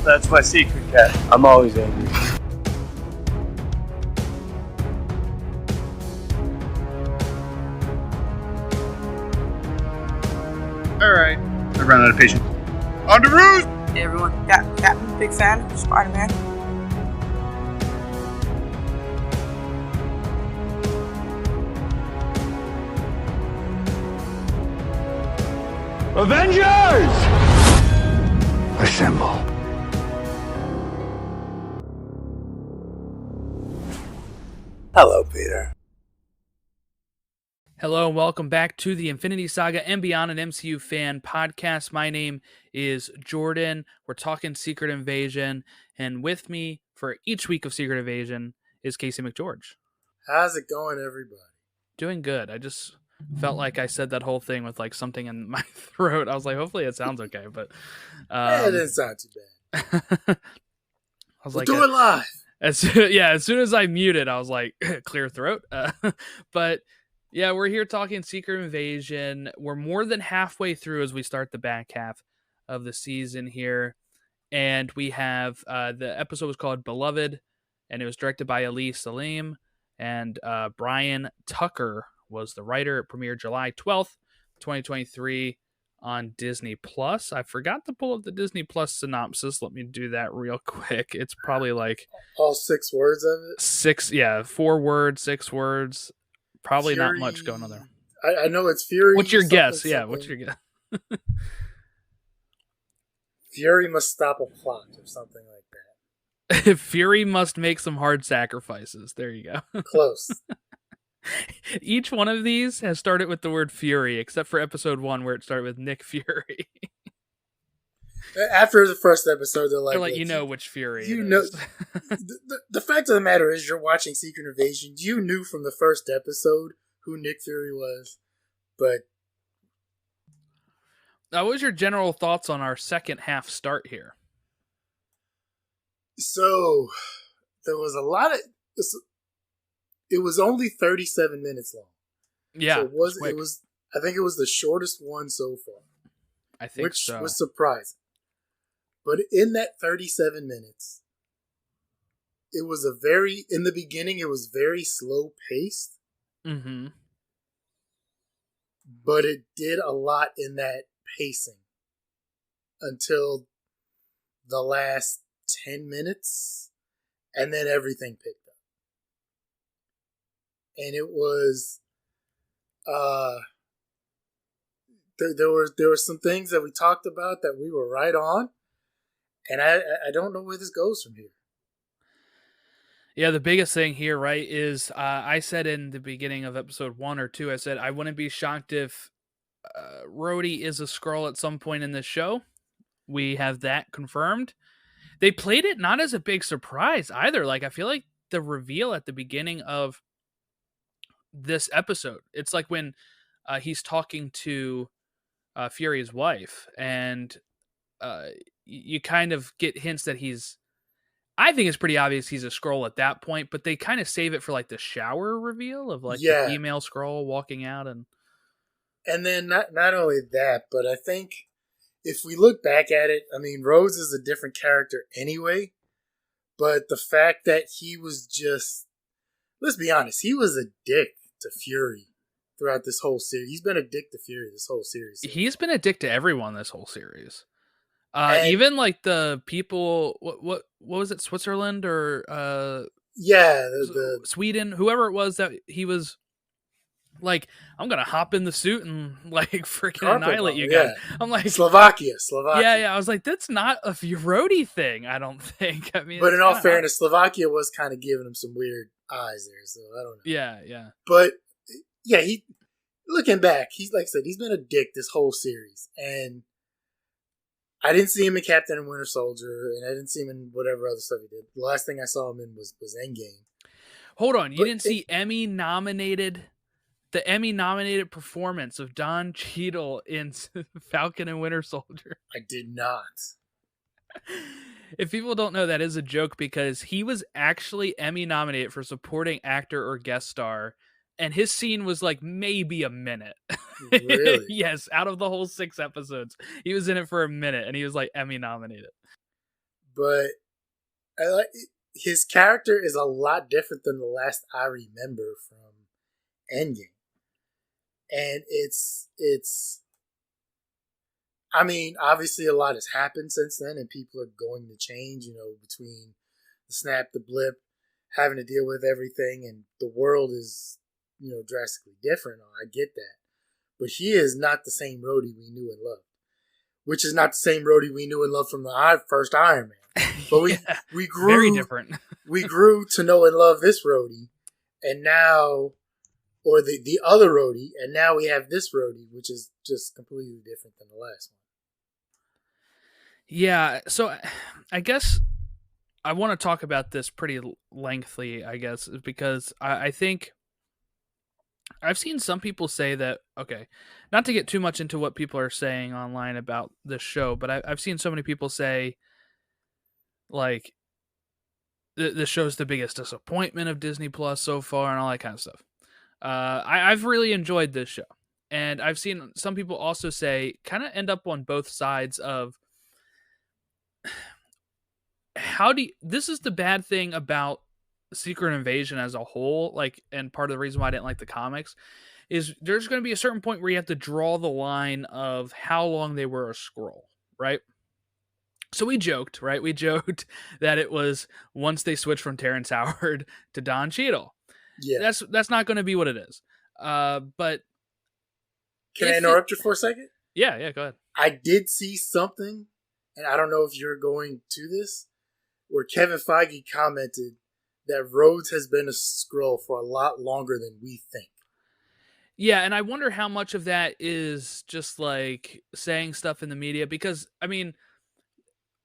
That's my secret, Cat. I'm always angry. Alright. I ran out of patience. On the roof! Hey everyone, Captain, big fan of Spider-Man. Avengers! Assemble. Hello, Peter. Hello and welcome back to the Infinity Saga and Beyond, an MCU fan podcast. My name is Jordan. We're talking Secret Invasion, and with me for each week of Secret Invasion is Casey McGeorge. How's it going, everybody? Doing good. I just felt like I said that whole thing with like something in my throat. I was like, hopefully it sounds okay, but It didn't sound too bad. I was We'll like, do it live. as soon as I muted, I was like, clear throat. But yeah, we're here talking Secret Invasion. We're more than halfway through as we start the back half of the season here. And we have the episode was called Beloved, and it was directed by Ali Salim. And Brian Tucker was the writer. It premiered July 12th, 2023 on Disney Plus. I forgot to pull up the Disney Plus synopsis. Let me do that real quick. It's probably like all 6 words of it. 4 words, 6 words. Probably Fury, not much going on there. I know it's Fury. What's your guess? Something. Yeah, what's your guess? Fury must stop a plot or something like that. Fury must make some hard sacrifices. There you go. Close. Each one of these has started with the word Fury, except for episode 1 where it started with Nick Fury. After the first episode, they're like you know which Fury. You it know, is. the fact of the matter is, you're watching Secret Invasion. You knew from the first episode who Nick Fury was, but What was your general thoughts on our second half start here? so there was a lot of. It was only 37 minutes long. Yeah, so quick. it was. I think it was the shortest one so far. I think which so. was surprising. But in that 37 minutes, it was in the beginning, it was very slow paced. Mm-hmm. But it did a lot in that pacing until the last 10 minutes, and then everything picked up. And it was, there were some things that we talked about that we were right on. And I don't know where this goes from here. Yeah, the biggest thing here, right, is I said in the beginning of episode 1 or 2, I said I wouldn't be shocked if Rhodey is a Skrull at some point in this show. We have that confirmed. They played it not as a big surprise either. Like, I feel like the reveal at the beginning of this episode, it's like when he's talking to Fury's wife, and you kind of get hints that I think it's pretty obvious he's a Skrull at that point, but they kind of save it for like the shower reveal of like the female Skrull walking out. And then not only that, but I think if we look back at it, I mean, Rhodes is a different character anyway, but the fact that he was just, let's be honest, he was a dick to Fury throughout this whole series. He's been a dick to Fury this whole series. He's been a dick to everyone this whole series. Even like the people, what was it, Switzerland or the Sweden, whoever it was that he was like, I'm gonna hop in the suit and like freaking annihilate you guys. Yeah. I'm like Slovakia. Yeah. I was like, that's not a Rhodey thing, I don't think. I mean, but in all fairness, Slovakia was kind of giving him some weird eyes there, so I don't know. Yeah. But yeah, he looking back, he's like I said, he's been a dick this whole series, and I didn't see him in Captain and Winter Soldier, and I didn't see him in whatever other stuff he did. The last thing I saw him in was Endgame. Hold on, you didn't see the Emmy-nominated performance of Don Cheadle in Falcon and Winter Soldier? I did not. If people don't know, that is a joke because he was actually Emmy-nominated for supporting actor or guest star, and his scene was like maybe a minute. Really? Yes, out of the whole 6 episodes, he was in it for a minute, and he was like Emmy-nominated. but his character is a lot different than the last I remember from Endgame, and it's. I mean, obviously, a lot has happened since then, and people are going to change. Between the snap, the blip, having to deal with everything, and the world is, drastically different. I get that, but he is not the same Rhodey we knew and loved. Which is not the same Rhodey we knew and loved from the first Iron Man. But we grew very different. We grew to know and love this Rhodey, and now, or the other Rhodey, and now we have this Rhodey, which is just completely different than the last one. Yeah, so I guess I want to talk about this pretty lengthily, I guess, because I think I've seen some people say that, okay, not to get too much into what people are saying online about this show, but I've seen so many people say, like, this show's the biggest disappointment of Disney Plus so far and all that kind of stuff. I've really enjoyed this show. And I've seen some people also say, kind of end up on both sides of, this is the bad thing about Secret Invasion as a whole, like, and part of the reason why I didn't like the comics is there's going to be a certain point where you have to draw the line of how long they were a Skrull, right? So we joked that it was once they switched from Terrence Howard to Don Cheadle. Yeah, that's not going to be what it is. But can I interrupt you for a second? Yeah, go ahead. I did see something, and I don't know if you're going to this, where Kevin Feige commented that Rhodes has been a Skrull for a lot longer than we think. Yeah, and I wonder how much of that is just like saying stuff in the media, because, I mean,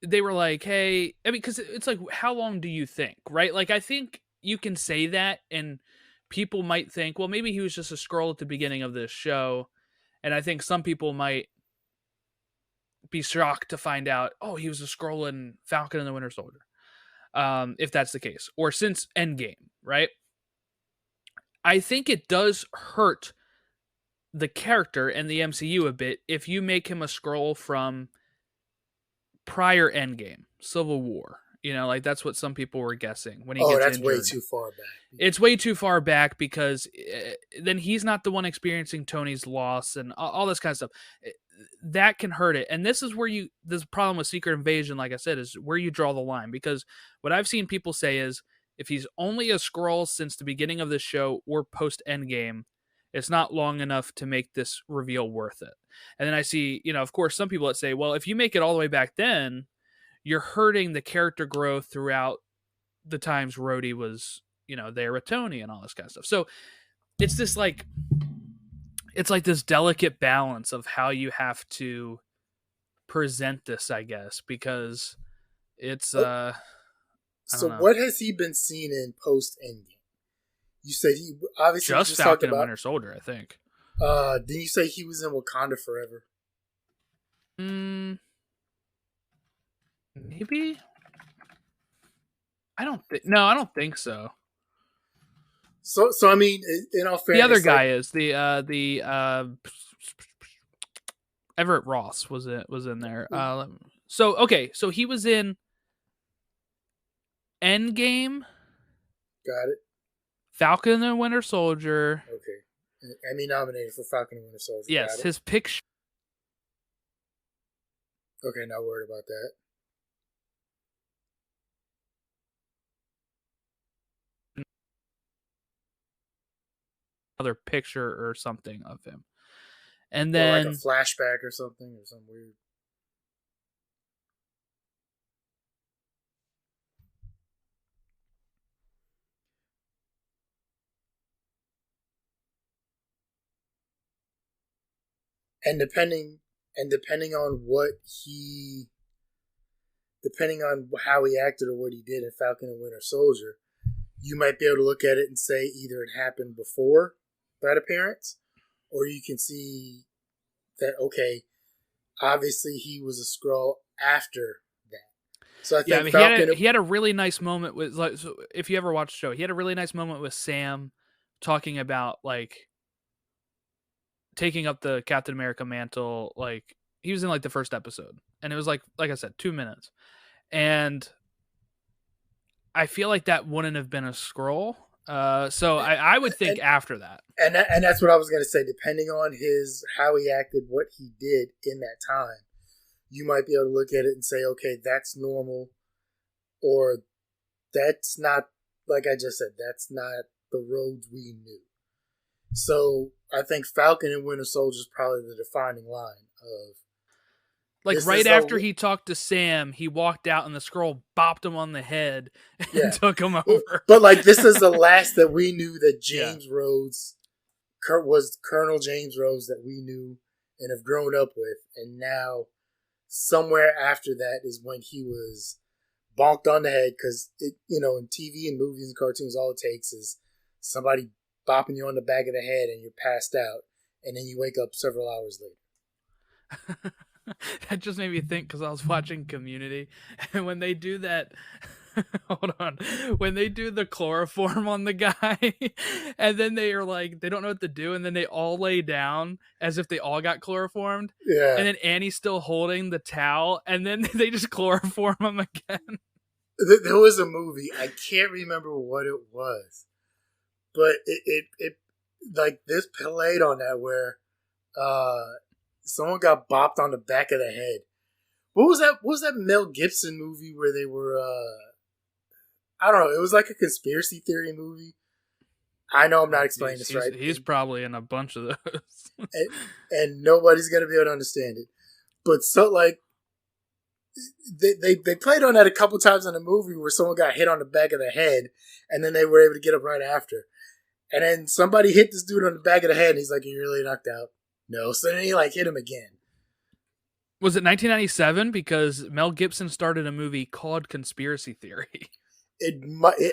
they were like, hey, I mean, because it's like, how long do you think, right? Like, I think you can say that, and people might think, well, maybe he was just a Skrull at the beginning of this show, and I think some people might be shocked to find out, oh, he was a Skrull in Falcon and the Winter Soldier. If that's the case, or since Endgame, right? I think it does hurt the character and the MCU a bit if you make him a Skrull from prior Endgame, Civil War. Like, that's what some people were guessing when he gets that's injured. way too far back. It's way too far back, because then he's not the one experiencing Tony's loss and all this kind of stuff. That can hurt it. And this is where this problem with Secret Invasion, like I said, is where you draw the line. Because what I've seen people say is, if he's only a Skrull since the beginning of the show or post Endgame, it's not long enough to make this reveal worth it. And then I see, of course, some people that say, well, if you make it all the way back then, you're hurting the character growth throughout the times Rhodey was, there with Tony and all this kind of stuff. So it's this it's like this delicate balance of how you have to present this, I guess, because it's So what has he been seen in post Endgame? You said he obviously just Falcon and Winter Soldier, I think. Didn't you say he was in Wakanda Forever? Maybe. I don't think so. So I mean, in all fairness, the other guy is the Everett Ross was in there. So he was in Endgame. Got it. Falcon and the Winter Soldier. Okay. Emmy nominated for Falcon and Winter Soldier. Yes, his picture. Okay, not worried about that. Another picture or something of him. And then, or like a flashback or something weird. And depending on how he acted or what he did in Falcon and Winter Soldier, you might be able to look at it and say either it happened before that appearance, or you can see that, okay, obviously he was a Skrull after that. So I think he had a really nice moment with, like, so if you ever watched the show, he had a really nice moment with Sam talking about, like, taking up the Captain America mantle. Like, he was in, like, the first episode, and it was like I said, 2 minutes. and I feel like that wouldn't have been a Skrull. So I would think after that. And that's what I was gonna say. Depending on how he acted, what he did in that time, you might be able to look at it and say, okay, that's normal, or that's not. Like I just said, that's not the Rhodes we knew. So I think Falcon and Winter Soldier is probably the defining line of. Like right after he talked to Sam, he walked out and the Skrull bopped him on the head and took him over. But like this is the last that we knew that James Rhodes was Colonel James Rhodes that we knew and have grown up with, and now somewhere after that is when he was bonked on the head because in TV and movies and cartoons, all it takes is somebody bopping you on the back of the head and you're passed out, and then you wake up several hours later. That just made me think because I was watching Community, and when they do that, hold on, when they do the chloroform on the guy, and then they are like, they don't know what to do, and then they all lay down as if they all got chloroformed, and then Annie's still holding the towel, and then they just chloroform him again. There was a movie, I can't remember what it was, but it like this played on that where someone got bopped on the back of the head. What was that? What was that Mel Gibson movie where they were? I don't know. It was like a conspiracy theory movie. I know I'm not explaining this right. He's probably in a bunch of those, and nobody's gonna be able to understand it. But so like they played on that a couple times in the movie where someone got hit on the back of the head, and then they were able to get up right after. And then somebody hit this dude on the back of the head, and he's like, "You're really knocked out." No, so then he like hit him again. Was it 1997? Because Mel Gibson started a movie called Conspiracy Theory. It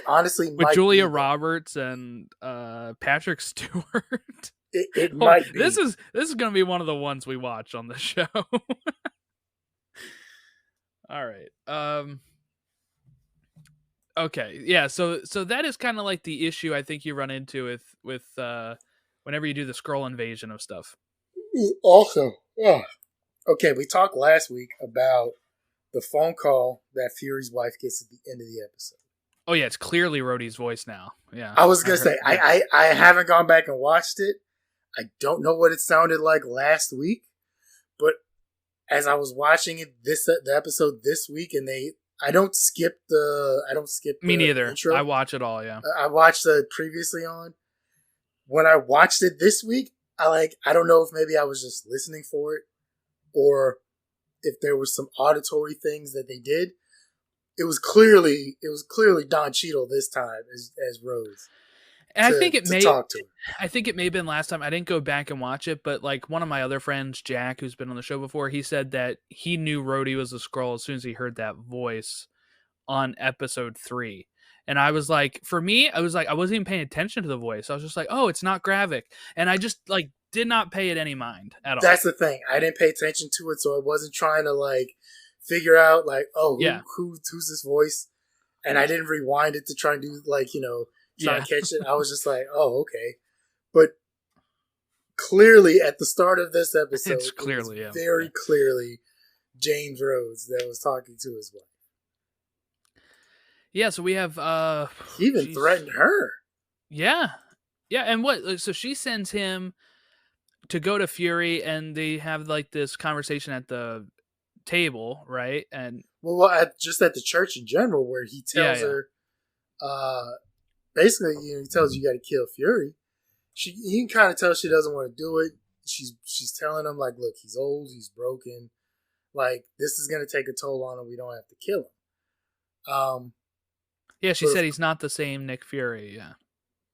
honestly with might Julia be Roberts and Patrick Stewart. It might be. This is going to be one of the ones we watch on the show. All right. Okay. Yeah. So that is kind of like the issue I think you run into with whenever you do the Skrull invasion of stuff. Also, okay, we talked last week about the phone call that Fury's wife gets at the end of the episode. Oh yeah, it's clearly Rhodey's voice now. Yeah, I was gonna say I haven't gone back and watched it. I don't know what it sounded like last week, but as I was watching it the episode this week, and I don't skip the me neither. Intro. I watch it all. Yeah, I watched the previously on. When I watched it this week, I don't know if maybe I was just listening for it, or if there was some auditory things that they did. It was clearly Don Cheadle this time as Rose. And I think it may talk to her. I think it may have been last time. I didn't go back and watch it, but like one of my other friends, Jack, who's been on the show before, he said that he knew Rhodey was a Skrull as soon as he heard that voice on episode 3. And I was like, for me, I wasn't even paying attention to the voice. I was just like, oh, it's not Gravik. And I just did not pay it any mind at all. That's the thing. I didn't pay attention to it, so I wasn't trying to figure out who's this voice. And I didn't rewind it to try and do try to catch it. I was just like, oh, okay. But clearly at the start of this episode, it's clearly very clearly James Rhodes that was talking to his wife. Yeah, so we have he even threatened her. Yeah. Yeah, and what so she sends him to go to Fury, and they have this conversation at the table, right? And just at the church in general, where he tells her basically, he tells you got to kill Fury. You can kind of tell she doesn't want to do it. She's telling him look, he's old, he's broken. This is going to take a toll on him. We don't have to kill him. Yeah, she said he's not the same Nick Fury. Yeah,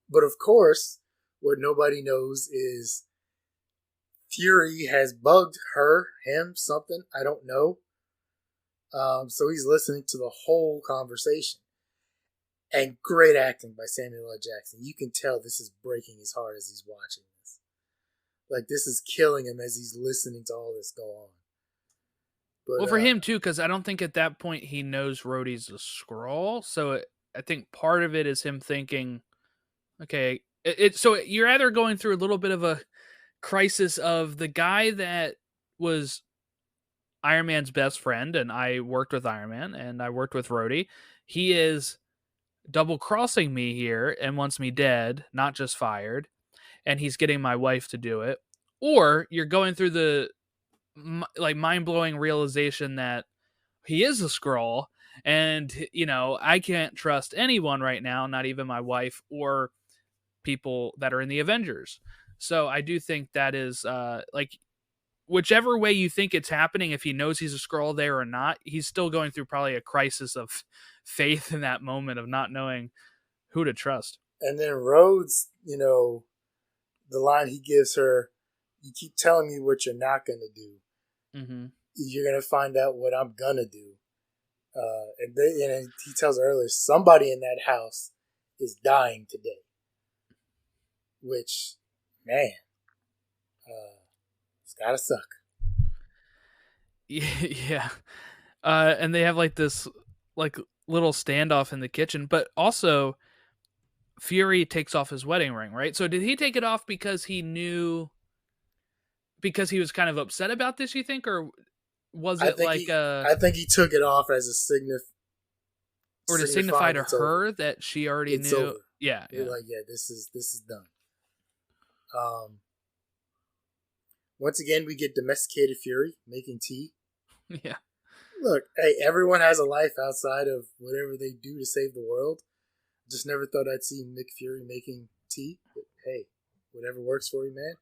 but of course, what nobody knows is Fury has bugged him, something. I don't know. So he's listening to the whole conversation. And great acting by Samuel L. Jackson. You can tell this is breaking his heart as he's watching this. This is killing him as he's listening to all this go on. But, well, for him too, because I don't think at that point he knows Rhodey's a Skrull. So I think part of it is him thinking, okay, so you're either going through a little bit of a crisis of the guy that was Iron Man's best friend, and I worked with Iron Man, and I worked with Rhodey. He is double crossing me here and wants me dead, not just fired, and he's getting my wife to do it. Or you're going through the like mind-blowing realization that he is a Skrull, and I can't trust anyone right now, not even my wife or people that are in the Avengers. So I do think that is like whichever way you think it's happening, if he knows he's a Skrull there or not, he's still going through probably a crisis of faith in that moment of not knowing who to trust. And then Rhodes, the line he gives her, "You keep telling me what you're not going to do. Mm-hmm. You're going to find out what I'm going to do." And he tells her earlier, somebody in that house is dying today. Which, man, it's got to suck. Yeah. And they have like this like little standoff in the kitchen, but also Fury takes off his wedding ring, right? So did he take it off because he knew, because he was kind of upset about this, you think, or was it like I think he took it off as a or to signify to her that she already it's knew. Over. Yeah. Like, this is done. Once again, we get domesticated Fury making tea. Yeah. Look, hey, everyone has a life outside of whatever they do to save the world. Just never thought I'd see Nick Fury making tea. But hey, whatever works for you, man.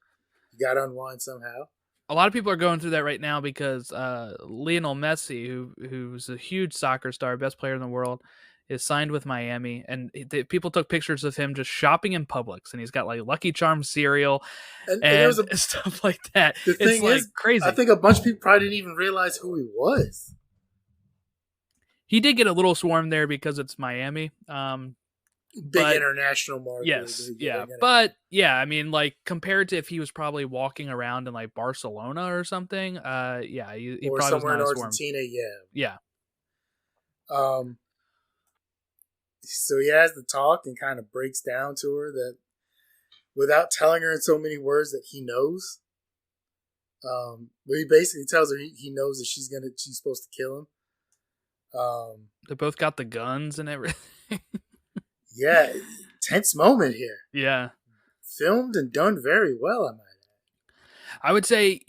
You got to unwind somehow. A lot of people are going through that right now because Lionel Messi, who's a huge soccer star, best player in the world, is signed with Miami, and people took pictures of him just shopping in Publix, and he's got like Lucky Charms cereal and stuff like that. The thing is, crazy. I think a bunch of people probably didn't even realize who he was. He did get a little swarm there because it's Miami. Big international market. Yes, yeah. But, yeah, I mean, like, compared to if he was probably walking around in, like, Barcelona or something, yeah, he or probably somewhere was not in Argentina, yeah. So he has the talk and kind of breaks down to her that without telling her in so many words that he knows. But he basically tells her he knows that she's supposed to kill him. They both got the guns and everything. Yeah, tense moment here. Yeah. Filmed and done very well, I might add. I would say,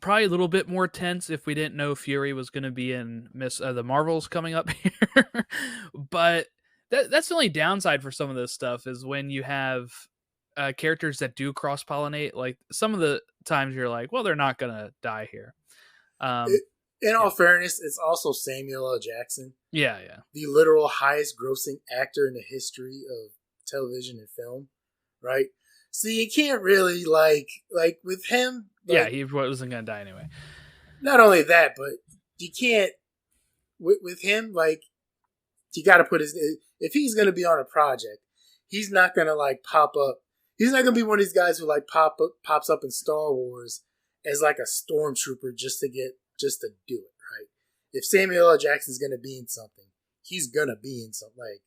probably a little bit more tense if we didn't know Fury was going to be in the Marvels coming up here. But that's the only downside for some of this stuff is when you have characters that do cross-pollinate. Like, some of the times you're like, well, they're not going to die here. In all fairness, it's also Samuel L. Jackson. Yeah. The literal highest grossing actor in the history of television and film, right? So you can't really like with him. Yeah, he wasn't going to die anyway. Not only that, but you can't with him. Like, you got to put if he's going to be on a project, he's not going to like pop up. He's not going to be one of these guys who like pops up in Star Wars as like a stormtrooper just to do it, right? If Samuel L. Jackson's going to be in something, he's going to be in something. Like,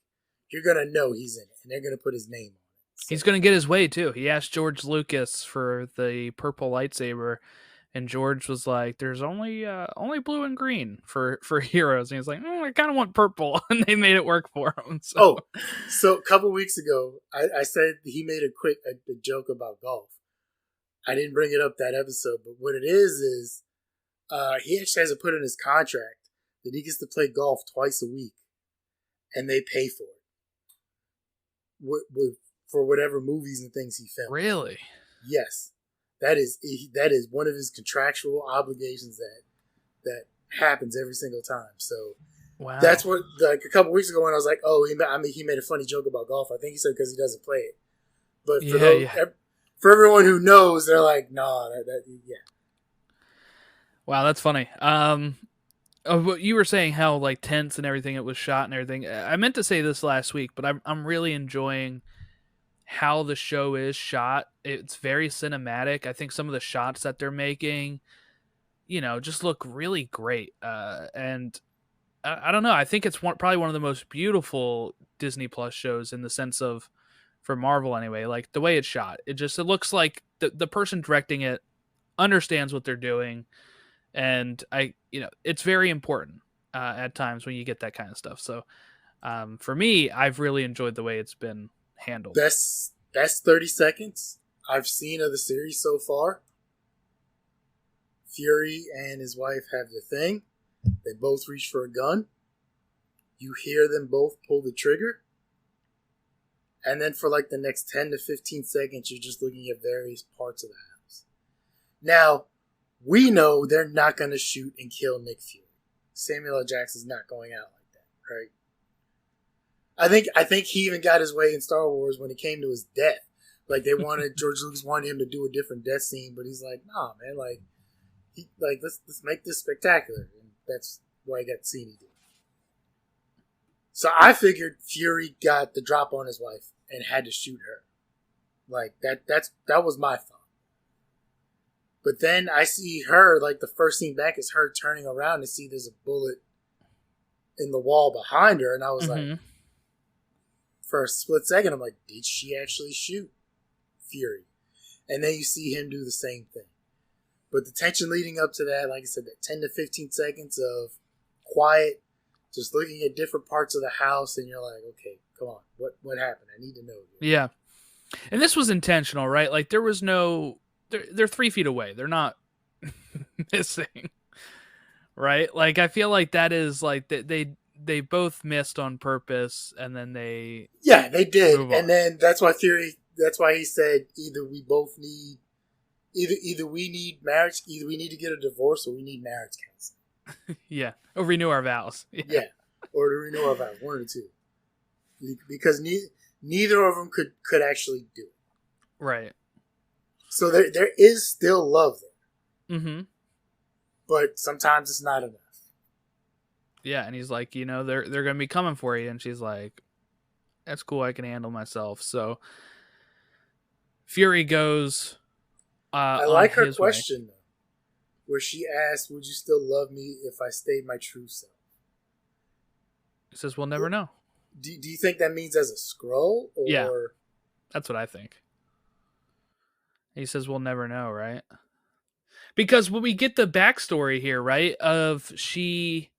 you're going to know he's in it, and they're going to put his name on it. So. He's going to get his way, too. He asked George Lucas for the purple lightsaber, and George was like, there's only blue and green for heroes. And he's like, I kind of want purple, and they made it work for him. So a couple weeks ago, I said he made a joke about golf. I didn't bring it up that episode, but what it is he actually has to put in his contract that he gets to play golf twice a week, and they pay for it for whatever movies and things he filmed. Really? Yes, that is one of his contractual obligations that happens every single time. So wow, that's what like a couple weeks ago when I was like, he made a funny joke about golf. I think he said because he doesn't play it, but for everyone who knows, they're like, nah, yeah. Wow, that's funny. What you were saying, how like tense and everything it was shot and everything. I meant to say this last week, but I'm really enjoying how the show is shot. It's very cinematic. I think some of the shots that they're making, just look really great. And I don't know. I think it's probably one of the most beautiful Disney Plus shows in the sense of, for Marvel anyway, like the way it's shot. It looks like the person directing it understands what they're doing. And it's very important at times when you get that kind of stuff. So for me, I've really enjoyed the way it's been handled. Best 30 seconds I've seen of the series so far. Fury and his wife have their thing. They both reach for a gun. You hear them both pull the trigger. And then for like the next 10 to 15 seconds, you're just looking at various parts of the house. Now, we know they're not going to shoot and kill Nick Fury. Samuel L. Jackson's not going out like that, right? I think he even got his way in Star Wars when it came to his death. Like George Lucas wanted him to do a different death scene, but he's like, nah, man, let's make this spectacular, and that's why he got the scene he did. So I figured Fury got the drop on his wife and had to shoot her. Like that was my thought. But then I see her, like the first scene back is her turning around and see there's a bullet in the wall behind her, and I was like, for a split second, I'm like, did she actually shoot Fury? And then you see him do the same thing. But the tension leading up to that, like I said, that 10 to 15 seconds of quiet, just looking at different parts of the house, and you're like, okay, come on, what happened? I need to know. Yeah. And this was intentional, right? Like there was no, they're 3 feet away. They're not missing, right? Like I feel like that is like they both missed on purpose, and then they did, and then that's why he said either we need marriage, either we need to get a divorce or we need marriage counseling. Yeah, or renew our vows. Yeah, or to renew our vows, one or two, because neither of them could actually do it. Right. So there is still love there. Mm-hmm. But sometimes it's not enough. Yeah, and he's like, they're going to be coming for you. And she's like, that's cool, I can handle myself. So Fury goes I like her question, though, where she asked, would you still love me if I stayed my true self? He says, we'll never know. Do you think that means as a Skrull? Or... Yeah, that's what I think. He says, we'll never know, right? Because when we get the backstory here, right, of she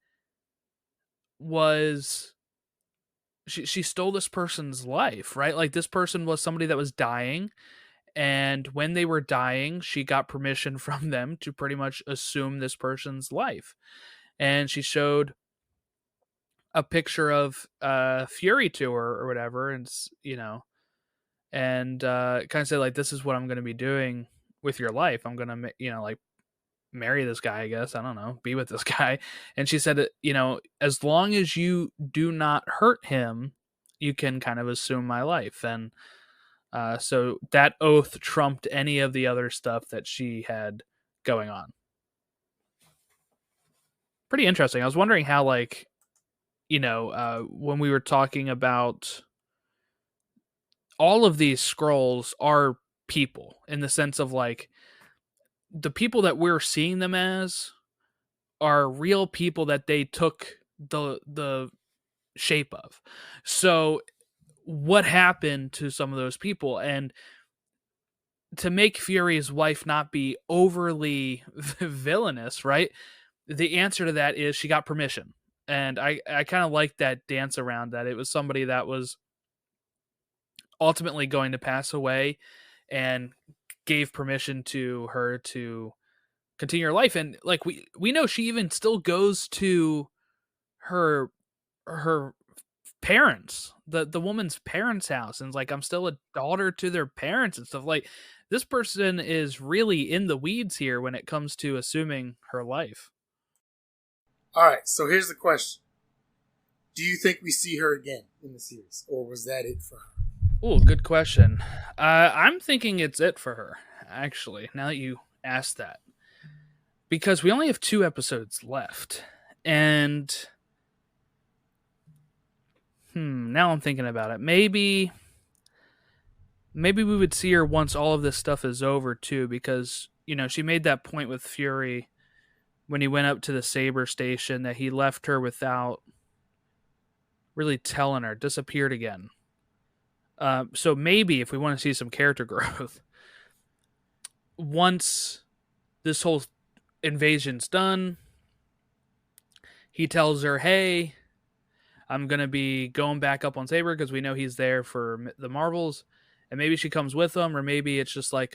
stole this person's life, right? Like this person was somebody that was dying, and when they were dying, she got permission from them to pretty much assume this person's life. And she showed a picture of Fury to her or whatever, and and kind of said like, this is what I'm going to be doing with your life. I'm going to like marry this guy, I guess. I don't know, be with this guy. And she said, as long as you do not hurt him, you can kind of assume my life. And so that oath trumped any of the other stuff that she had going on. Pretty interesting. I was wondering how, like, when we were talking about all of these Skrulls are people, in the sense of like the people that we're seeing them as are real people that they took the shape of. So what happened to some of those people? And to make Fury's wife not be overly villainous, right? The answer to that is she got permission. And I kind of like that dance around that. It was somebody that was ultimately going to pass away and gave permission to her to continue her life. And like we know she even still goes to her parents, the woman's parents' house, and is like, I'm still a daughter to their parents and stuff. Like, this person is really in the weeds here when it comes to assuming her life. All right, so here's the question. Do you think we see her again in the series, or was that it for her? Oh, good question. I'm thinking it's it for her, actually, now that you asked that. Because we only have 2 episodes left. And now I'm thinking about it. Maybe we would see her once all of this stuff is over, too, because, she made that point with Fury when he went up to the Saber station that he left her without really telling her, disappeared again. So maybe if we want to see some character growth, once this whole invasion's done. He tells her, hey, I'm going to be going back up on Saber because we know he's there for the Marvels. And maybe she comes with him, or maybe it's just like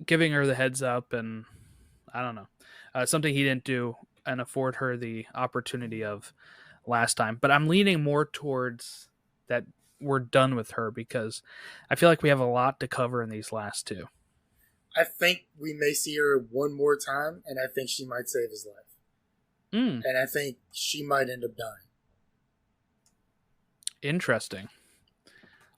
giving her the heads up, and I don't know. Something he didn't do and afford her the opportunity of last time. But I'm leaning more towards that we're done with her because I feel like we have a lot to cover in these last two. I think we may see her one more time, and I think she might save his life. And I think she might end up dying. Interesting.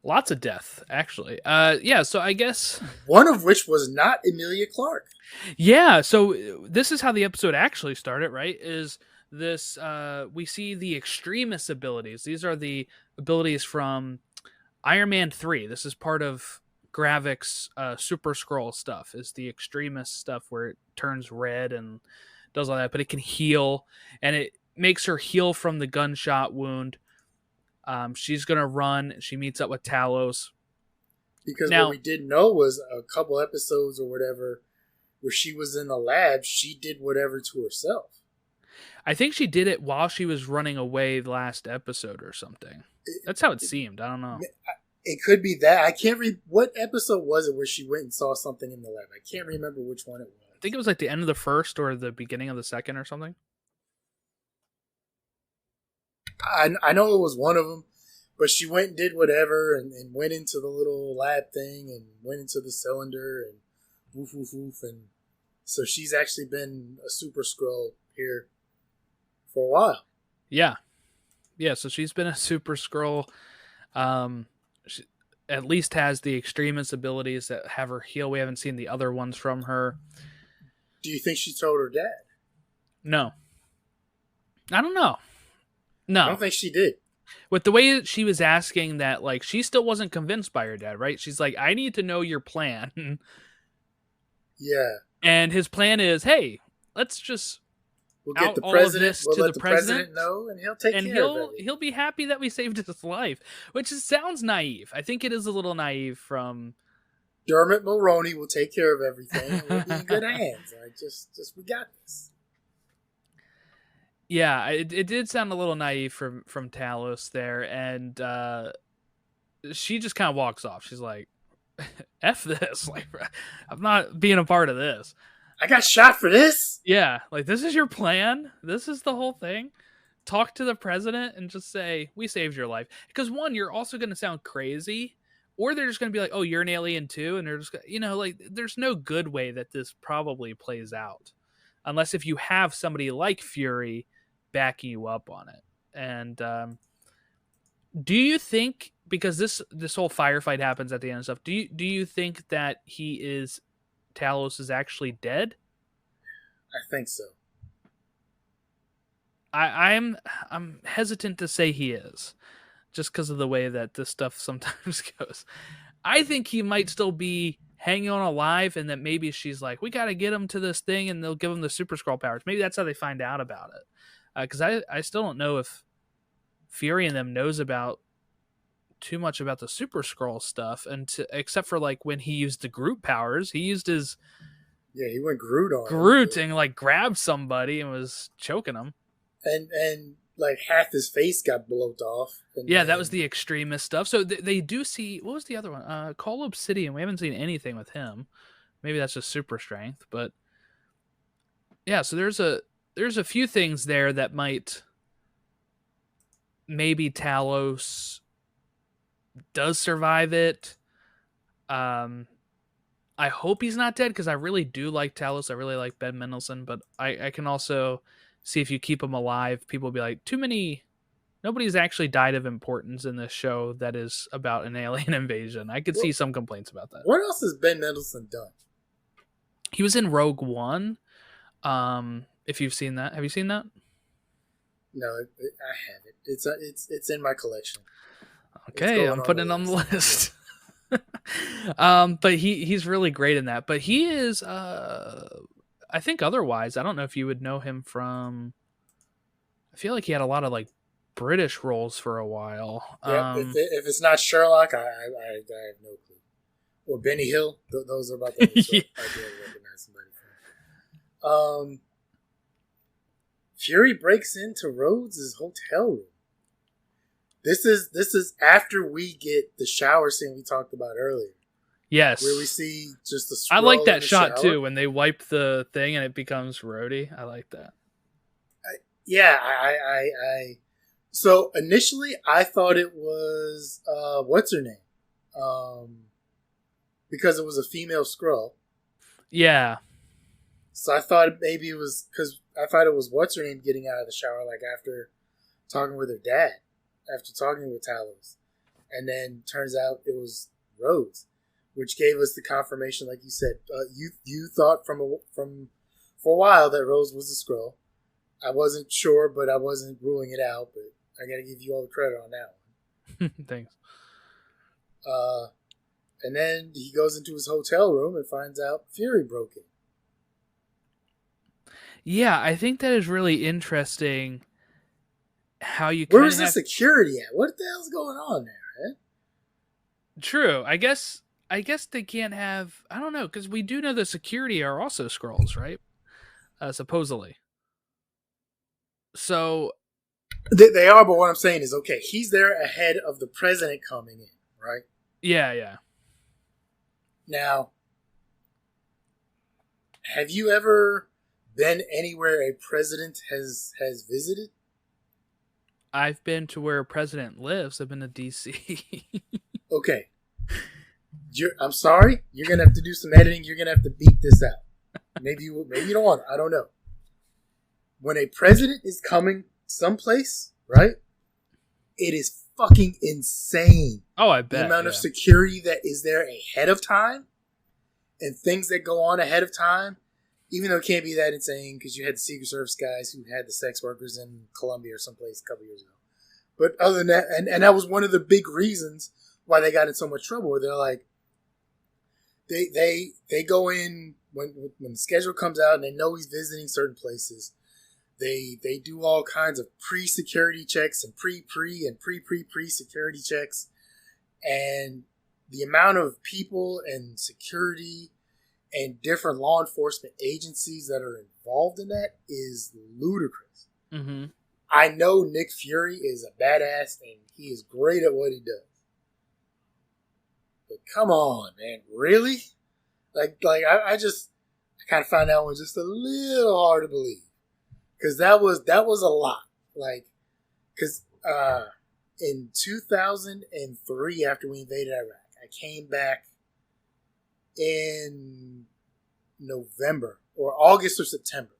Lots of death, actually. So I guess... One of which was not Emilia Clarke. Yeah, so this is how the episode actually started, right? Is this... we see the extremist abilities. These are the abilities from Iron Man 3. This is part of Gravik's Super Skrull stuff, is the extremist stuff where it turns red and does all that, but it can heal, and it makes her heal from the gunshot wound. She's going to run. She meets up with Talos. Because what we didn't know was a couple episodes or whatever where she was in the lab, she did whatever to herself. I think she did it while she was running away the last episode or something. That's how it seemed. I don't know. It could be that. I can't read. What episode was it where she went and saw something in the lab? I can't remember which one it was. I think it was like the end of the first or the beginning of the second or something. I know it was one of them, but she went and did whatever and went into the little lab thing and went into the cylinder and woof, woof, woof. And so she's actually been a Super Skrull here for a while. Yeah. Yeah, so she's been a Super Skrull. She at least has the extremist abilities that have her heal. We haven't seen the other ones from her. Do you think she told her dad? No. I don't know. No. I don't think she did. With the way she was asking that, like, she still wasn't convinced by her dad, right? She's like, I need to know your plan. Yeah. And his plan is, hey, let's just we'll get the president. We'll let the president know, and he'll take and care of it. He'll be happy that we saved his life, which sounds naive. I think it is a little naive from... Dermot Mulroney will take care of everything, and we'll be in good hands. Like, just we got this. Yeah, it did sound a little naive from Talos there, and she just kind of walks off. She's like, F this. Like, I'm not being a part of this. I got shot for this? Yeah, like, this is your plan? This is the whole thing? Talk to the president and just say, we saved your life. Because, one, you're also going to sound crazy, or they're just going to be like, oh, you're an alien too? And they're just, like, there's no good way that this probably plays out. Unless if you have somebody like Fury backing you up on it. And do you think, because this whole firefight happens at the end and stuff, do you think that Talos is actually dead? I think so. I'm hesitant to say he is, just because of the way that this stuff sometimes goes. I think he might still be hanging on alive, and that maybe she's like, we got to get him to this thing, and they'll give him the Super Skrull powers. Maybe that's how they find out about it. Because I still don't know if Fury and them knows about too much about the Super Skrull stuff, except for like when he used the Groot powers, he used his he went Groot on Groot and like grabbed somebody and was choking him, and like half his face got blown off. That was the extremist stuff. So they do see, what was the other one? Call Obsidian. We haven't seen anything with him. Maybe that's just super strength, but yeah. So there's a few things there that might, maybe Talos does survive it. I hope he's not dead, because I really do like Talos. I really like Ben Mendelsohn, but I can also see if you keep him alive, people will be like, nobody's actually died of importance in this show that is about an alien invasion. I could see some complaints about that. What else has Ben Mendelsohn done? He was in Rogue One. If you've seen that, have you seen that? No, I haven't. It's in my collection. Okay, I'm putting it on the list. But he's really great in that. But he is, I think otherwise, I don't know if you would know him from. I feel like he had a lot of like British roles for a while. Yeah, if it's not Sherlock, I have no clue. Or Benny Hill. Those are about the ones I do recognize. Fury breaks into Rhodes' hotel room. This is after we get the shower scene we talked about earlier. Yes. Where we see just the I like Skrull in that the shot shower. too when they wipe the thing and it becomes Rhodey. I like that. So initially I thought it was what's her name? Because it was a female Skrull. Yeah. So I thought maybe it was because I thought it was what's her name getting out of the shower like after talking with her dad, after talking with Talos, and then turns out it was Rhodes, which gave us the confirmation, like you said. You thought for a while that Rhodes was a Skrull. I wasn't sure, but I wasn't ruling it out. But I got to give you all the credit on that one. Thanks. And then he goes into his hotel room and finds out Fury broke in. Yeah, I think that is really interesting. How you Where kinda was the have... security at? What the hell's going on there? Eh? True. I guess they can't have. I don't know, because we do know the security are also Skrulls, right? Supposedly. So They are, but what I'm saying is, okay, he's there ahead of the president coming in, right? yeah. Now, have you ever been anywhere a president has visited? I've been to where a president lives. I've been to DC. Okay. I'm sorry. You're going to have to do some editing. You're going to have to beat this out. Maybe you don't want to. I don't know. When a president is coming someplace, right? It is fucking insane. Oh, I bet. The amount of security that is there ahead of time and things that go on ahead of time, even though it can't be that insane because you had the Secret Service guys who had the sex workers in Colombia or someplace a couple years ago. But other than that, and that was one of the big reasons why they got in so much trouble, where they're like, they go in when the schedule comes out and they know he's visiting certain places. They do all kinds of pre-security checks and pre-security checks. And the amount of people and security and different law enforcement agencies that are involved in that is ludicrous. Mm-hmm. I know Nick Fury is a badass and he is great at what he does. But come on, man. Really? I kind of found that one just a little hard to believe. Because that was a lot. Because in 2003, after we invaded Iraq, I came back in November or August or September.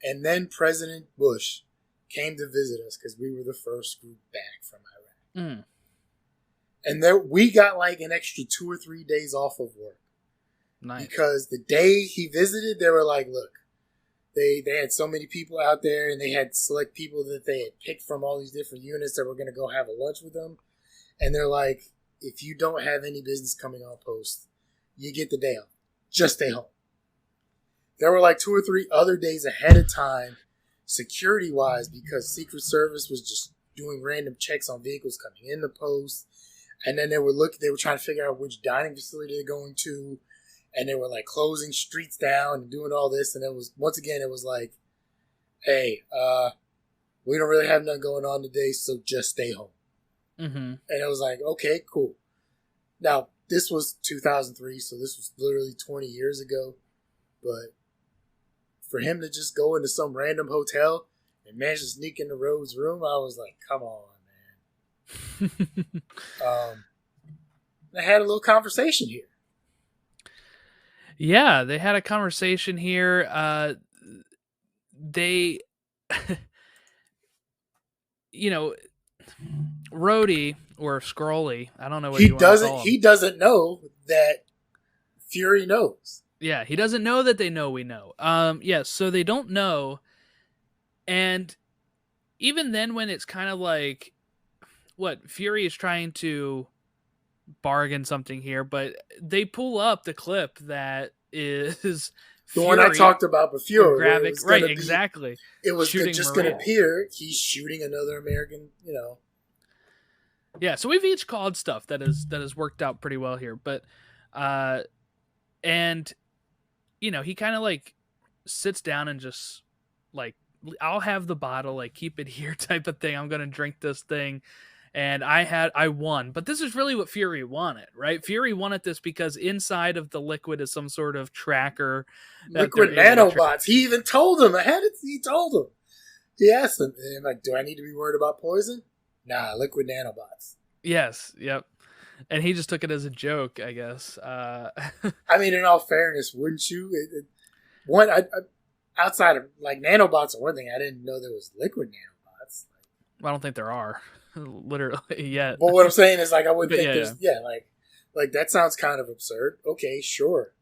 And then President Bush came to visit us because we were the first group back from Iraq. Mm. And there we got like an extra 2 or 3 days off of work. Nice. Because the day he visited, they were like, look, they had so many people out there and they had select people that they had picked from all these different units that were going to go have a lunch with them. And they're like, if you don't have any business coming on post, you get the day off. Just stay home. There were like 2 or 3 other days ahead of time, security-wise, because Secret Service was just doing random checks on vehicles coming in the post. And then they were trying to figure out which dining facility they're going to. And they were like closing streets down and doing all this. And it was, once again, it was like, hey, we don't really have nothing going on today, so just stay home. Mm-hmm. And it was like, okay, cool. Now, this was 2003, so this was literally 20 years ago. But for him to just go into some random hotel and manage to sneak into Rhodes' room, I was like, come on, man. They had a little conversation here. Yeah, they had a conversation here. They, Rhodey or Skrully, I don't know what you want to call him. He doesn't know that Fury knows. Yeah, he doesn't know that they know we know. So they don't know. And even then when it's kind of like, Fury is trying to bargain something here, but they pull up the clip that is the one I talked about before. Right, exactly. It was just going to appear he's shooting another American, Yeah, so we've each called stuff that has worked out pretty well here, but and he kind of like sits down and just like, I'll have the bottle, like keep it here type of thing. I'm gonna drink this thing. And I won. But this is really what Fury wanted, right? Fury wanted this because inside of the liquid is some sort of tracker. Liquid nanobots. He even told him. He told him. He asked him, like, do I need to be worried about poison? Nah, liquid nanobots. Yes, yep. And he just took it as a joke, I guess. I mean, in all fairness, wouldn't you? Outside of, like, nanobots are one thing. I didn't know there was liquid nanobots. I don't think there are. Literally yet. But what I'm saying is, like, I wouldn't think yeah. like that sounds kind of absurd. Okay, sure.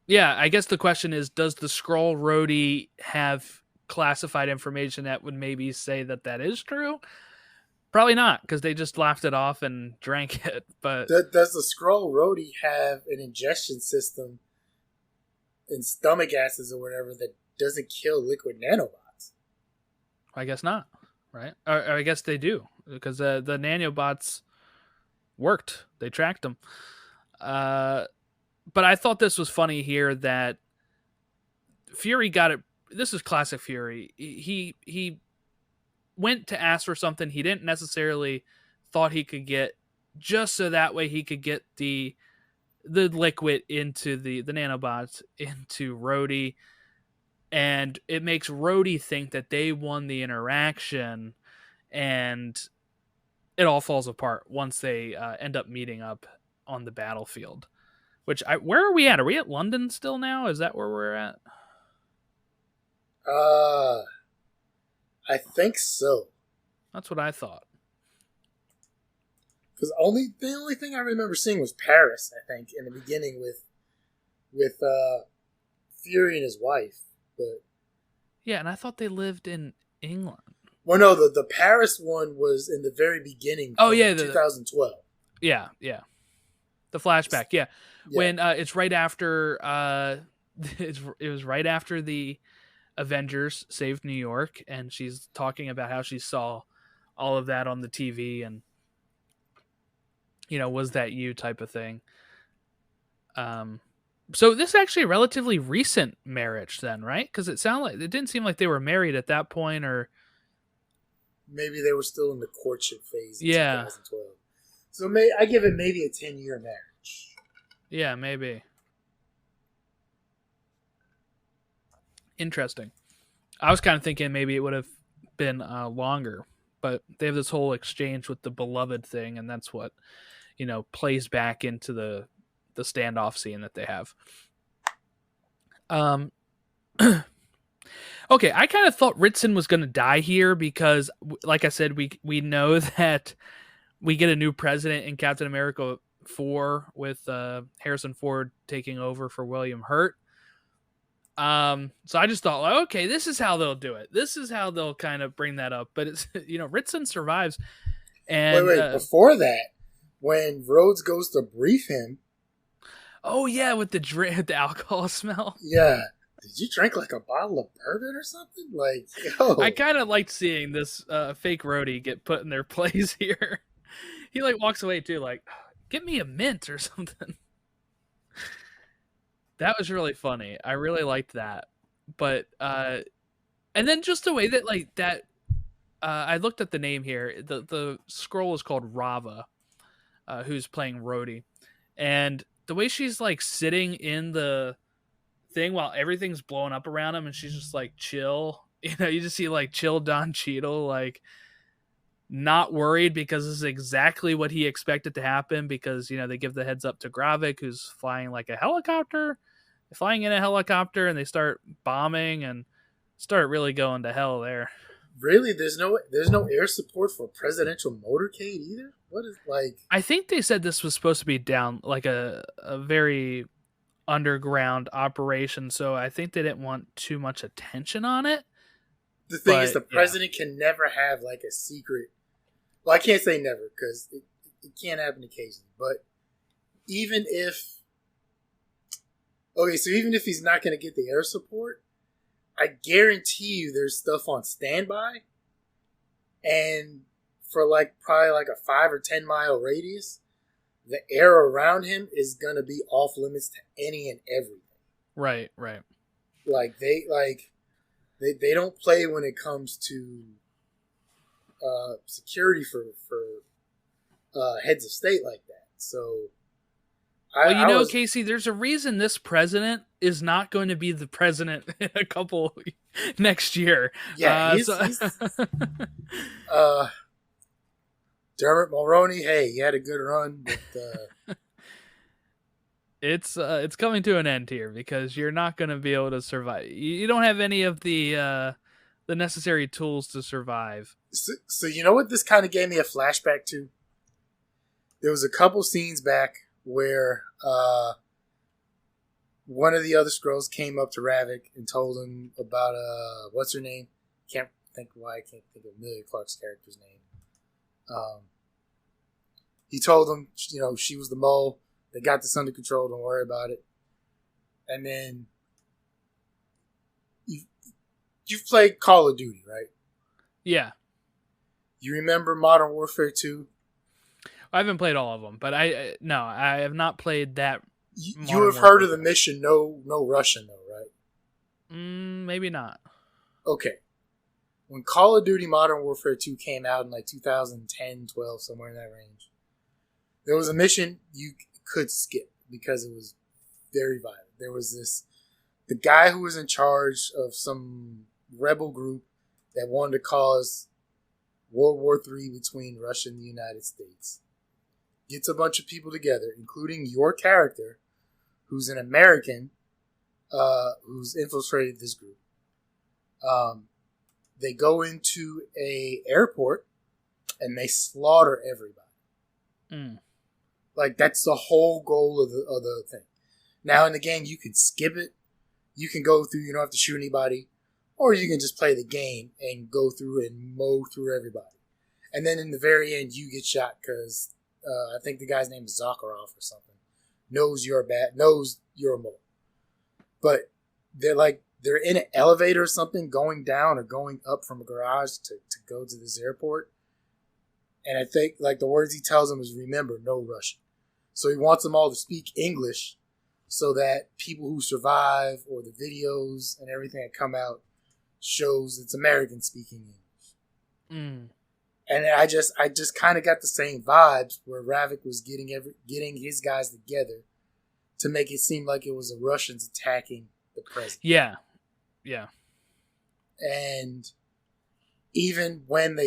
Yeah, I guess the question is, does the Skrull Rhodey have classified information that would maybe say that is true? Probably not, because they just laughed it off and drank it. But does the Skrull Rhodey have an ingestion system and stomach acids or whatever that doesn't kill liquid nanobots? I guess not, right? Or I guess they do, because the nanobots worked. They tracked them. But I thought this was funny here that Fury got it. This is classic Fury. He went to ask for something he didn't necessarily thought he could get, just so that way he could get the liquid into the nanobots into Rhodey, and it makes Rhodey think that they won the interaction, and it all falls apart once they end up meeting up on the battlefield. Where are we at? Are we at London still now? Is that where we're at? I think so. That's what I thought. Because the only thing I remember seeing was Paris, I think, in the beginning with Fury and his wife. But yeah, and I thought they lived in England. Well, no, the Paris one was in the very beginning. Oh yeah, 2012. Yeah. The flashback, yeah. When it's right after it was right after the Avengers saved New York, and she's talking about how she saw all of that on the TV, and was that you type of thing. So this is actually a relatively recent marriage then, right? Because it didn't seem like they were married at that point, or maybe they were still in the courtship phase in 2012. So I give it maybe a 10-year marriage. Yeah, maybe. Interesting. I was kind of thinking maybe it would have been longer, but they have this whole exchange with the beloved thing, and that's what plays back into the standoff scene that they have. Okay, I kind of thought Ritson was going to die here because, like I said, we know that we get a new president in Captain America 4 with Harrison Ford taking over for William Hurt. So I just thought, okay, this is how they'll do it. This is how they'll kind of bring that up. But it's Ritson survives. And wait, before that, when Rhodes goes to brief him. Oh yeah, with the alcohol smell. Yeah. Did you drink like a bottle of bourbon or something? Like, yo. I kind of liked seeing this fake Rhodey get put in their place here. He like walks away too, like, get me a mint or something. That was really funny. I really liked that. But and then just the way that like that I looked at the name here. The Skrull is called Rava, who's playing Rhodey. And the way she's like sitting in the thing while everything's blowing up around him, and she's just like chill. You just see like chill Don Cheadle, like not worried, because this is exactly what he expected to happen, because they give the heads up to Gravik, who's flying like a helicopter. They're flying in a helicopter and they start bombing and start really going to hell there. Really? There's no air support for a presidential motorcade either? What is like? I think they said this was supposed to be down like a very underground operation, so I think they didn't want too much attention on it. The thing is, the president can never have like a secret. Well, I can't say never, because it can't happen occasionally. But even if he's not going to get the air support, I guarantee you there's stuff on standby, and for probably a 5 or 10 mile radius, the air around him is going to be off limits to any and everything. Right. They don't play when it comes to security for heads of state like that. So, Casey, there's a reason this president is not going to be the president in a couple next year. Yeah, he's Dermot Mulroney. Hey, he had a good run, but it's coming to an end here because you're not going to be able to survive. You don't have any of the necessary tools to survive. So you know what this kind of gave me a flashback to? There was a couple scenes back where one of the other Skrulls came up to Ravik and told him about what's her name? I can't think of Amelia Clark's character's name. He told him, she was the mole. They got this under control. Don't worry about it. And then you've played Call of Duty, right? Yeah. You remember Modern Warfare 2? I haven't played all of them, but I have not played that. You have heard of the mission No Russian, though, right? Maybe not. Okay. When Call of Duty Modern Warfare 2 came out in like 2010, 12, somewhere in that range, there was a mission you could skip because it was very violent. There was the guy who was in charge of some rebel group that wanted to cause World War III between Russia and the United States. Gets a bunch of people together, including your character, who's an American, who's infiltrated this group. They go into a airport and they slaughter everybody. Like, that's the whole goal of the thing. Now in the game, you can skip it. You can go through. You don't have to shoot anybody, or you can just play the game and go through and mow through everybody. And then in the very end, you get shot because I think the guy's name is Zakharov or something. Knows you're a mole. But they're in an elevator or something, going down or going up from a garage to go to this airport. And I think the words he tells them is, remember, no Russian. So he wants them all to speak English so that people who survive or the videos and everything that come out shows it's American speaking English. And I just kind of got the same vibes where Ravik was getting his guys together to make it seem like it was the Russians attacking the president. Yeah. And even when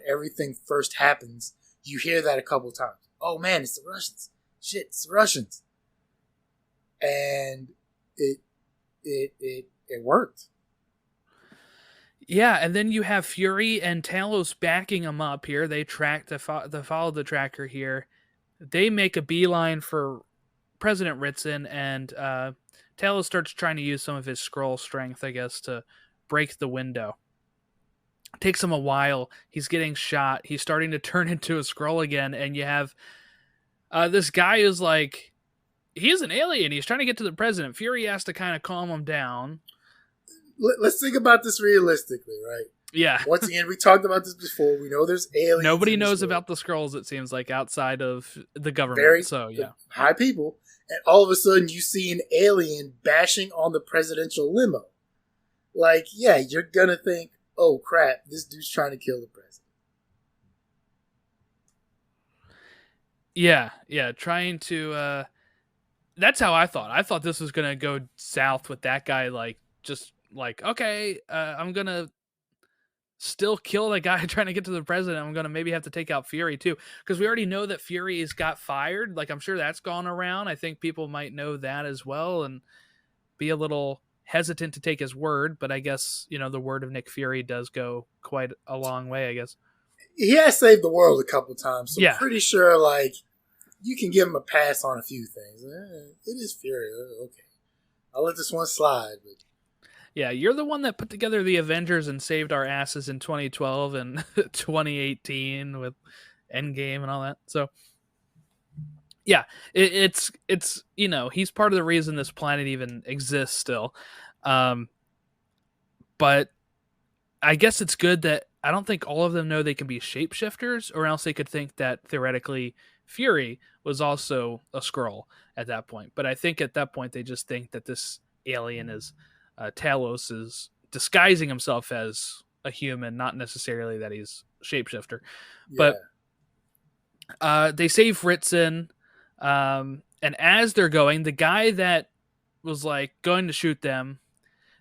everything first happens, you hear that a couple times. Oh man, it's the Russians. Shit, it's the Russians. And it worked. Yeah, and then you have Fury and Talos backing him up here. They follow the tracker here. They make a beeline for President Ritson, and Talos starts trying to use some of his Skrull strength, I guess, to break the window. It takes him a while. He's getting shot. He's starting to turn into a Skrull again, and you have this guy who's like, he's an alien. He's trying to get to the president. Fury has to kind of calm him down. Let's think about this realistically, right? Yeah. Once again, we talked about this before. We know there's aliens. Nobody knows about the Skrulls, it seems like, outside of the government. High people. And all of a sudden, you see an alien bashing on the presidential limo. You're going to think, oh, crap, this dude's trying to kill the president. Yeah, trying to... that's how I thought. I thought this was going to go south with that guy, okay, I'm going to still kill the guy trying to get to the president. I'm going to maybe have to take out Fury, too. Because we already know that Fury has got fired. I'm sure that's gone around. I think people might know that as well and be a little hesitant to take his word. But I guess, the word of Nick Fury does go quite a long way, I guess. He has saved the world a couple times. So yeah. I'm pretty sure, you can give him a pass on a few things. It is Fury. Okay. I'll let this one slide, but... Yeah, you're the one that put together the Avengers and saved our asses in 2012 and 2018 with Endgame and all that. So, yeah, it's he's part of the reason this planet even exists still. But I guess it's good that I don't think all of them know they can be shapeshifters, or else they could think that theoretically Fury was also a Skrull at that point. But I think at that point they just think that this alien is Talos is disguising himself as a human, not necessarily that he's shapeshifter. Yeah. But they save Ritson, and as they're going, the guy that was like going to shoot them,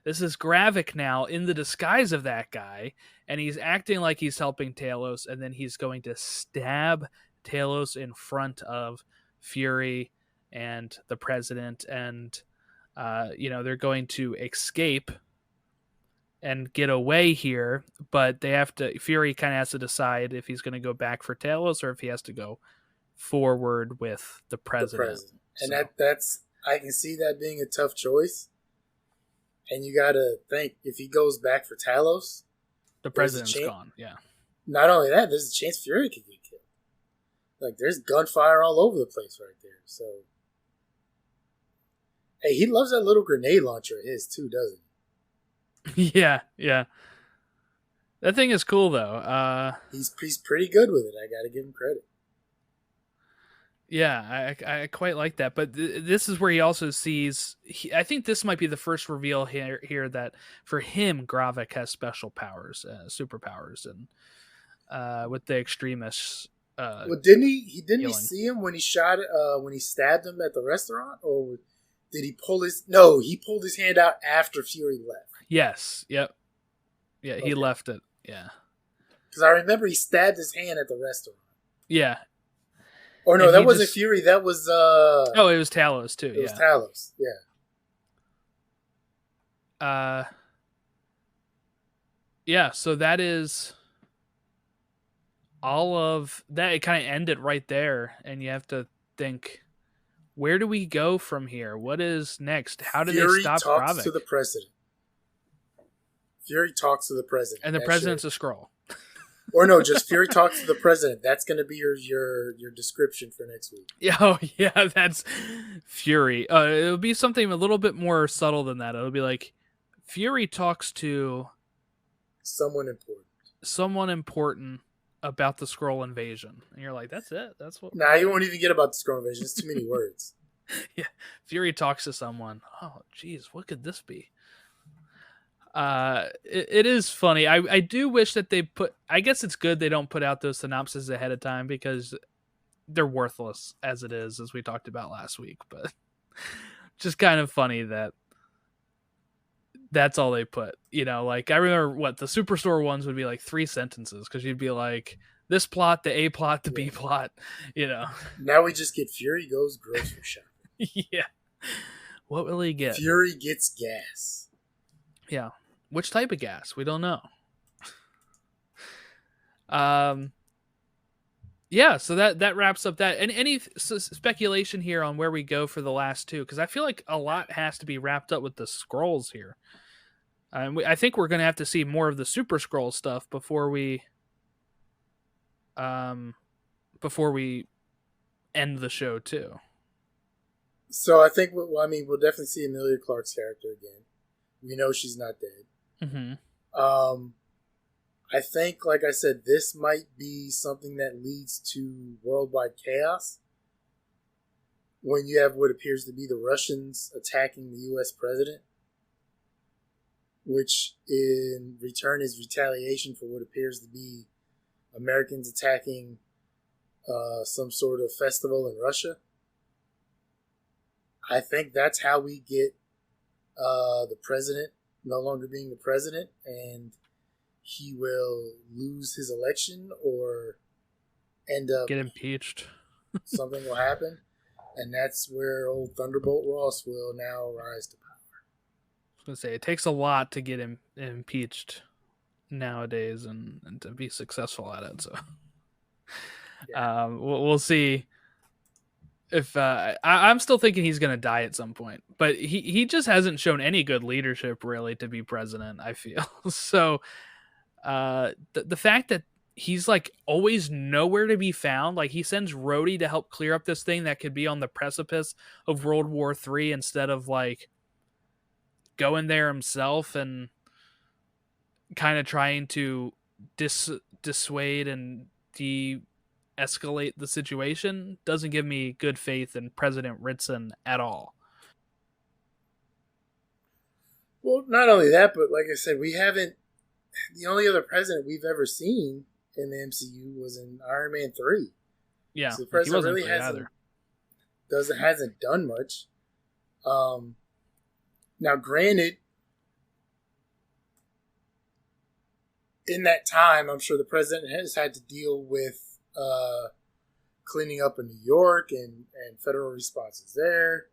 this is Gravik now in the disguise of that guy, and he's acting like he's helping Talos, and then he's going to stab Talos in front of Fury and the president, and they're going to escape and get away here, but they have to. Fury kind of has to decide if he's going to go back for Talos or if he has to go forward with the president. And that's I can see that being a tough choice. And you got to think, if he goes back for Talos, the president's gone. Yeah. Not only that, there's a chance Fury could get killed. Like, there's gunfire all over the place right there. So, hey, he loves that little grenade launcher of his too, doesn't he? Yeah. That thing is cool though. He's pretty good with it. I got to give him credit. Yeah, I quite like that. But this is where he also sees... I think this might be the first reveal here that for him, Gravik has special powers, superpowers, and with the extremists. Well, didn't he see him when he when he stabbed him at the restaurant? Or did he pull his... No, he pulled his hand out after Fury left. Yes, yep. Yeah, okay. He left it, yeah. Because I remember he stabbed his hand at the restaurant. Yeah. Or no, that wasn't Fury. That was oh, it was Talos too. It was Talos. Yeah. Yeah. So that is all of that. It kind of ended right there, and you have to think, where do we go from here? What is next? How do they stop Gravik? Fury talks to the president. Fury talks to the president, and the president's a Skrull. Or no, just Fury talks to the president. That's going to be your description for next week. Yeah, that's Fury. It'll be something a little bit more subtle than that. It'll be like Fury talks to someone important about the Skrull invasion, and you're like, that's it. That's what. Nah, you won't even get about the Skrull invasion. It's too many words. Yeah, Fury talks to someone. Oh, geez, what could this be? It is funny. I do wish that they put... I guess it's good they don't put out those synopses ahead of time because they're worthless as it is, as we talked about last week. But just kind of funny that that's all they put. Like I remember the Superstore ones would be like 3 sentences because you'd be like, this plot, the A plot, the B plot. Now we just get Fury goes grocery shopping. Yeah. What will he get? Fury gets gas. Yeah. Which type of gas? We don't know. Yeah, so that wraps up that. And any speculation here on where we go for the last two? Because I feel like a lot has to be wrapped up with the Skrulls here. I think we're going to have to see more of the Super Skrull stuff before we end the show too. So I think we'll definitely see Emilia Clarke's character again. We know she's not dead. Mm-hmm. I think, like I said, this might be something that leads to worldwide chaos when you have what appears to be the Russians attacking the U.S. president, which in return is retaliation for what appears to be Americans attacking some sort of festival in Russia. I think that's how we get the president no longer being the president, and he will lose his election or end up... get impeached. Something will happen, and that's where old Thunderbolt Ross will now rise to power. I was going to say, it takes a lot to get him impeached nowadays and to be successful at it, so... Yeah. We'll see. If I'm still thinking he's going to die at some point, but he just hasn't shown any good leadership really to be president, I feel. So the fact that he's like always nowhere to be found, like he sends Rhodey to help clear up this thing that could be on the precipice of World War III instead of like going there himself and kind of trying to dissuade and escalate the situation, doesn't give me good faith in President Ritson at all. Well, not only that, but like I said, we haven't. The only other president we've ever seen in the MCU was in Iron Man 3. Yeah, So the he president wasn't really great hasn't either. hasn't done much. Now, granted, in that time, I'm sure the president has had to deal with cleaning up in New York and federal responses there.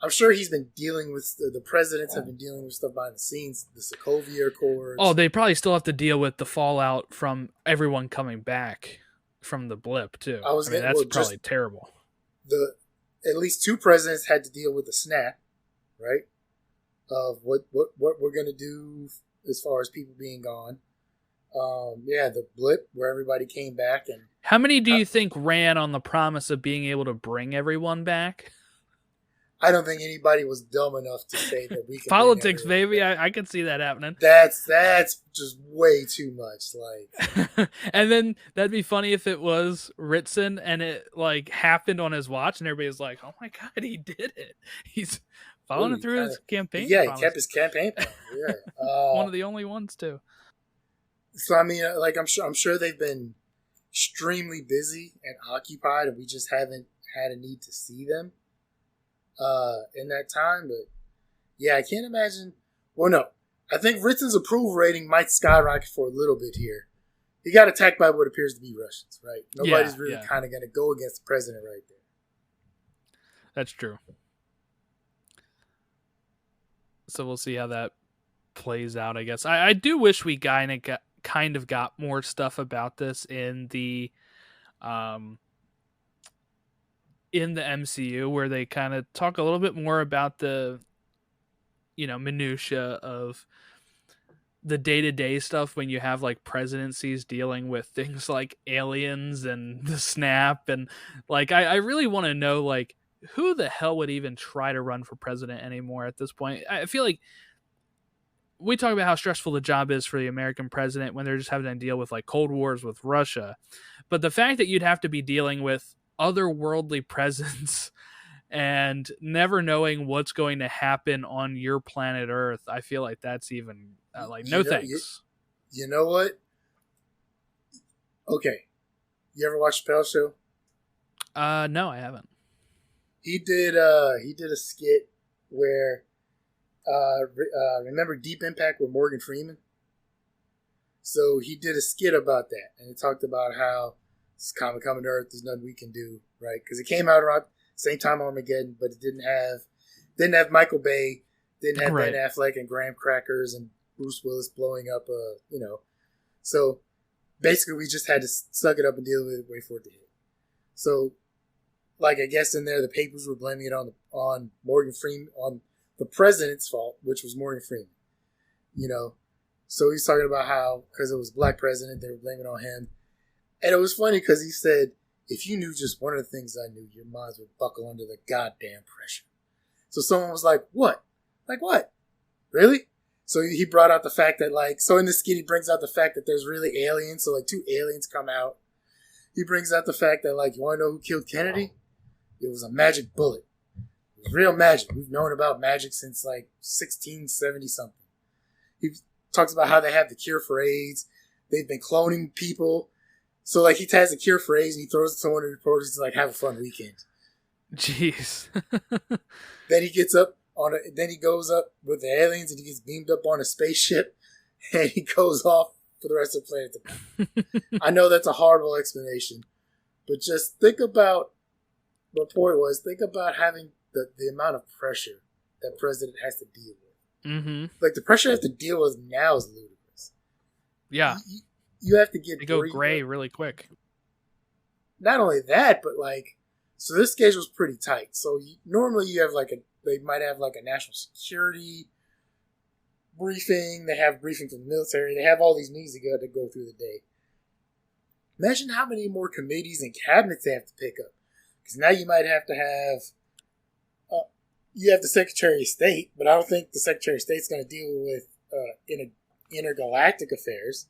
I'm sure he's been dealing with the presidents have been dealing with stuff behind the scenes, the Sokovia Accords. Oh, they probably still have to deal with the fallout from everyone coming back from the blip too. That's probably terrible. At least 2 presidents had to deal with the snap, right? Of what we're gonna do as far as people being gone. The blip where everybody came back. And how many do you think ran on the promise of being able to bring everyone back? I don't think anybody was dumb enough to say that we can politics, baby. I can see that happening. That's just way too much. Like, and then that'd be funny if it was Ritson and it like happened on his watch, and everybody's like, "Oh my god, he did it! He's following through his campaign." Yeah, he kept his campaign plan. Yeah, one of the only ones too. So I mean, like I'm sure they've been extremely busy and occupied, and we just haven't had a need to see them in that time. But yeah, I can't imagine. Well, no, I think Ritson's approval rating might skyrocket for a little bit here. He got attacked by what appears to be Russians, right? Nobody's really kind of going to go against the president right there. That's true. So we'll see how that plays out, I guess. I do wish we kind of got more stuff about this in the MCU, where they kind of talk a little bit more about the minutia of the day-to-day stuff when you have like presidencies dealing with things like aliens and the snap, and like I really want to know like who the hell would even try to run for president anymore at this point. I feel like we talk about how stressful the job is for the American president when they're just having to deal with like Cold Wars with Russia, but the fact that you'd have to be dealing with otherworldly presence and never knowing what's going to happen on your planet Earth, I feel like that's even thanks. You know what? Okay, you ever watch Chappelle Show? No, I haven't. He did a skit where remember Deep Impact with Morgan Freeman? So he did a skit about that, and he talked about how it's coming to Earth. There's nothing we can do, right? Because it came out around the same time Armageddon, but it didn't have Michael Bay, didn't have Ben Affleck and Graham Crackers and Bruce Willis blowing up. So basically we just had to suck it up and deal with it, wait for it to hit. So, like I guess in there the papers were blaming it on Morgan Freeman, on the president's fault, which was Morgan Freeman. So he's talking about how because it was a black president, they were blaming it on him. And it was funny because he said, if you knew just one of the things I knew, your minds would buckle under the goddamn pressure. So someone was like, what? Like what? Really? So he brought out the fact that so in this skit, he brings out the fact that there's really aliens. So like 2 aliens come out. He brings out the fact that you want to know who killed Kennedy? It was a magic bullet. It was real magic. We've known about magic since 1670 something. He talks about how they have the cure for AIDS. They've been cloning people. So he has a cure for AIDS and he throws it to one of the reporters to have a fun weekend. Jeez. Then he gets up then he goes up with the aliens and he gets beamed up on a spaceship and he goes off for the rest of the planet to die. I know that's a horrible explanation, but just think about my point was think about having the amount of pressure that president has to deal with. Mm-hmm. The pressure you have to deal with now is ludicrous. Yeah. You have to get they go gray really quick. Not only that, but so this schedule's pretty tight. So normally you have they might have a national security briefing. They have briefing from the military. They have all these meetings to go through the day. Imagine how many more committees and cabinets they have to pick up. Because now you might have to have you have the Secretary of State, but I don't think the Secretary of State's going to deal with intergalactic affairs.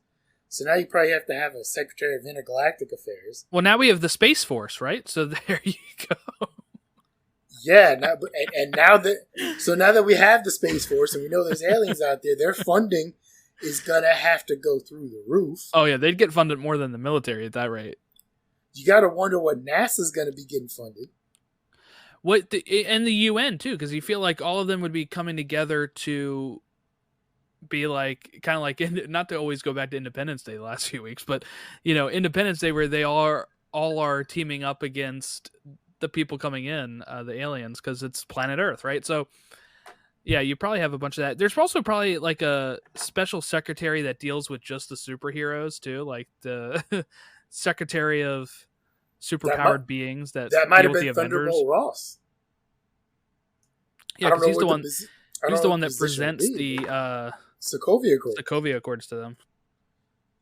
So now you probably have to have a Secretary of Intergalactic Affairs. Well, now we have the Space Force, right? So there you go. Yeah, now that we have the Space Force and we know there's aliens out there, their funding is gonna have to go through the roof. Oh yeah, they'd get funded more than the military at that rate. You got to wonder what NASA's gonna be getting funded. And the UN too, because you feel like all of them would be coming together to be like kind of like not to always go back to Independence Day the last few weeks, but Independence Day where they all are teaming up against the people coming in, the aliens, because it's planet Earth, right? So yeah, you probably have a bunch of that. There's also probably like a special secretary that deals with just the superheroes too, like the secretary of superpowered beings that might deal have with been the Avengers. Thunderbolt Ross. Yeah, because he's the one. He's the one that presents be, the Sokovia Accords. Sokovia Accords to them.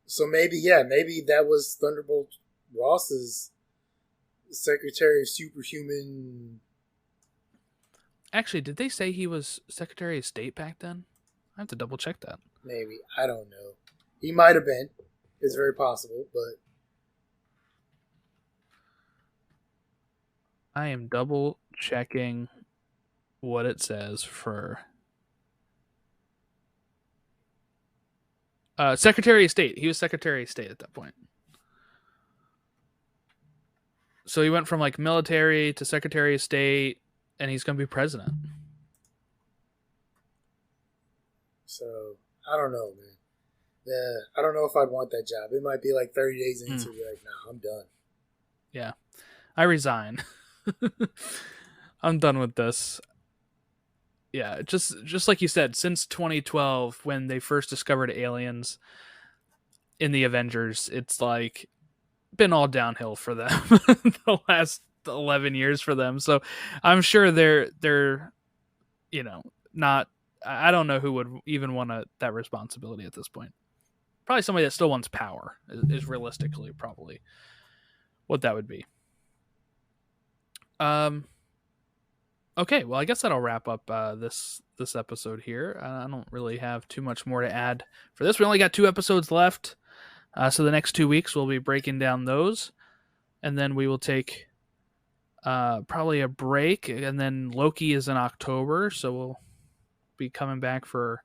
So maybe that was Thunderbolt Ross's Secretary of Superhuman. Actually, did they say he was Secretary of State back then? I have to double check that. Maybe. I don't know. He might have been. It's very possible, but I am double checking what it says for Secretary of State. He was Secretary of State at that point. So he went from like military to Secretary of State, and he's going to be president. So I don't know, man. Yeah, I don't know if I'd want that job. It might be like 30 days into it. Like, nah, I'm done. Yeah, I resign. I'm done with this. Yeah, just like you said, since 2012, when they first discovered aliens in the Avengers, it's like been all downhill for them the last 11 years for them. So I'm sure they're not. I don't know who would even want that responsibility at this point. Probably somebody that still wants power is realistically probably what that would be. Okay, well, I guess that'll wrap up this episode here. I don't really have too much more to add for this. We only got 2 episodes left, so the next 2 weeks we'll be breaking down those, and then we will take probably a break, and then Loki is in October, so we'll be coming back for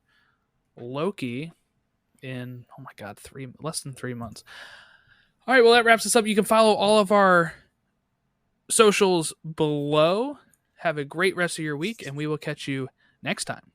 Loki in less than 3 months. All right, well, that wraps us up. You can follow all of our socials below. Have a great rest of your week, and we will catch you next time.